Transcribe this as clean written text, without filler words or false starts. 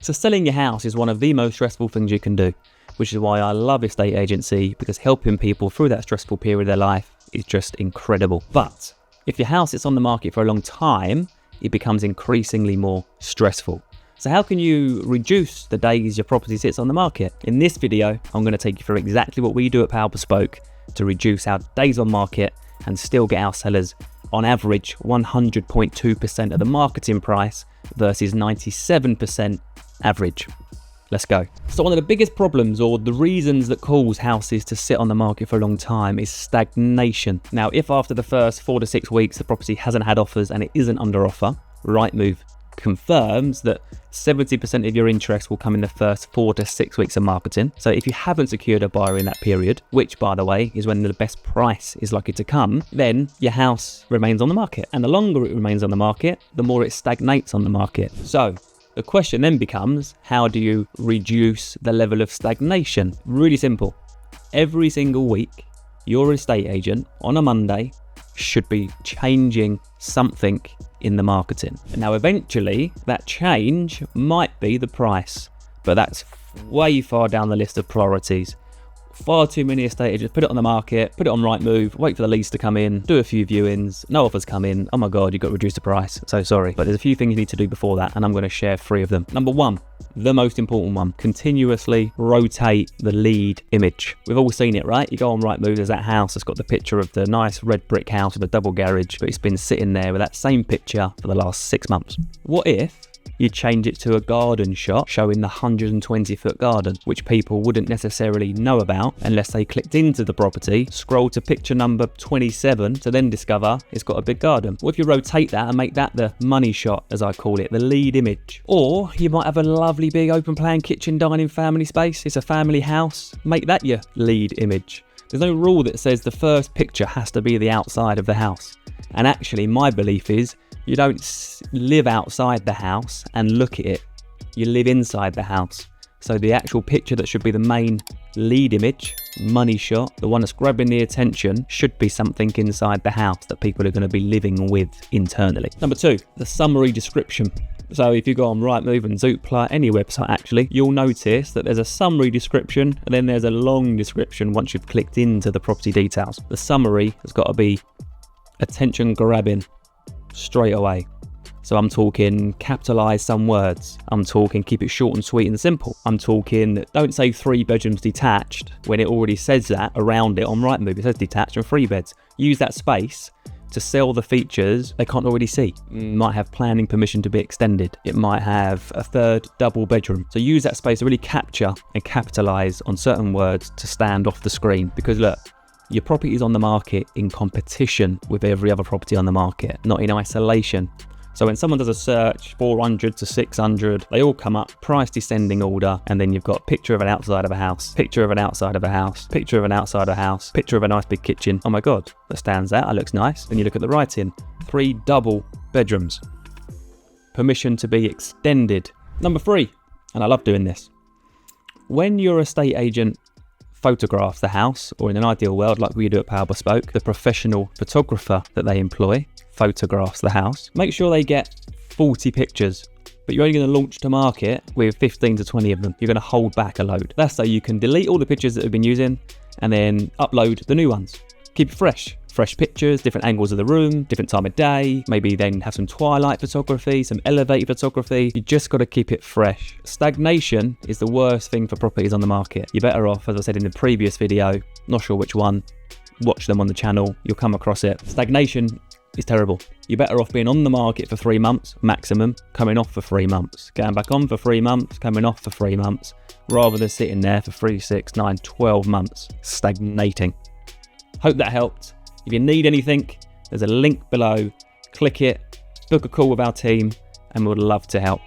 So selling your house is one of the most stressful things you can do, which is why I love estate agency, because helping people through that stressful period of their life is just incredible. But if your house sits on the market for a long time, it becomes increasingly more stressful. So how can you reduce the days your property sits on the market? In this video, I'm going to take you through exactly what we do at Power Bespoke to reduce our days on market and still get our sellers on average 100.2% of the marketing price versus 97% average. Let's go. So one of the biggest problems, or the reasons that cause houses to sit on the market for a long time, is stagnation. Now, if after the first 4 to 6 weeks the property hasn't had offers and it isn't under offer, Rightmove confirms that 70% of your interest will come in the first 4 to 6 weeks of marketing. So if you haven't secured a buyer in that period, which by the way is when the best price is likely to come, then your house remains on the market. And the longer it remains on the market, the more it stagnates on the market. So the question then becomes, how do you reduce the level of stagnation? Really simple. Every single week, your estate agent on a Monday should be changing something in the marketing. Now, eventually, that change might be the price, but that's way far down the list of priorities. Far too many estate agents put it on the market, put it on Rightmove, wait for the leads to come in, do a few viewings, no offers come in. Oh my God, you've got to reduce the price. So sorry. But there's a few things you need to do before that, and I'm going to share 3 of them. Number 1, the most important one, continuously rotate the lead image. We've all seen it, right? You go on Rightmove, there's that house that's got the picture of the nice red brick house with a double garage, but it's been sitting there with that same picture for the last 6 months. What if you change it to a garden shot showing the 120-foot garden, which people wouldn't necessarily know about unless they clicked into the property, scroll to picture number 27 to then discover it's got a big garden? What if you rotate that and make that the money shot, as I call it, the lead image? Or you might have a lovely big open plan kitchen dining family space. It's a family house. Make that your lead image. There's no rule that says the first picture has to be the outside of the house. And actually, my belief is you don't live outside the house and look at it. You live inside the house. So the actual picture that should be the main lead image, money shot, the one that's grabbing the attention, should be something inside the house that people are going to be living with internally. Number 2, the summary description. So if you go on Rightmove and Zoopla, any website actually, you'll notice that there's a summary description and then there's a long description once you've clicked into the property details. The summary has got to be attention grabbing straight away. So I'm talking capitalize some words. I'm talking keep it short and sweet and simple. I'm talking don't say 3 bedrooms detached when it already says that around it on Rightmove. It says detached and 3 beds. Use that space to sell the features they can't already see. It might have planning permission to be extended. It might have a 3rd double bedroom. So use that space to really capture and capitalize on certain words to stand off the screen. Because look, your property is on the market in competition with every other property on the market, not in isolation. So when someone does a search, 400 to 600, they all come up, price descending order, and then you've got picture of an outside of a house, picture of an outside of a house, picture of an outside of a house, picture of a nice big kitchen. Oh my God, that stands out, that looks nice. Then you look at the writing, 3 double bedrooms, permission to be extended. Number 3, and I love doing this, when your estate agent photographs the house, or in an ideal world like we do at Power Bespoke, the professional photographer that they employ photographs the house, make sure they get 40 pictures, but you're only going to launch to market with 15 to 20 of them. You're going to hold back a load. That's so you can delete all the pictures that have been using and then upload the new ones. Keep it fresh. Fresh pictures, different angles of the room, different time of day, maybe then have some twilight photography, some elevator photography. You just got to keep it fresh. Stagnation is the worst thing for properties on the market. You're better off, as I said in the previous video, not sure which one, watch them on the channel, you'll come across it. Stagnation is terrible. You're better off being on the market for 3 months maximum, coming off for 3 months, going back on for 3 months, coming off for 3 months, rather than sitting there for 3, 6, 9, 12 months, stagnating. Hope that helped. If you need anything, there's a link below. Click it, book a call with our team, and we'd love to help.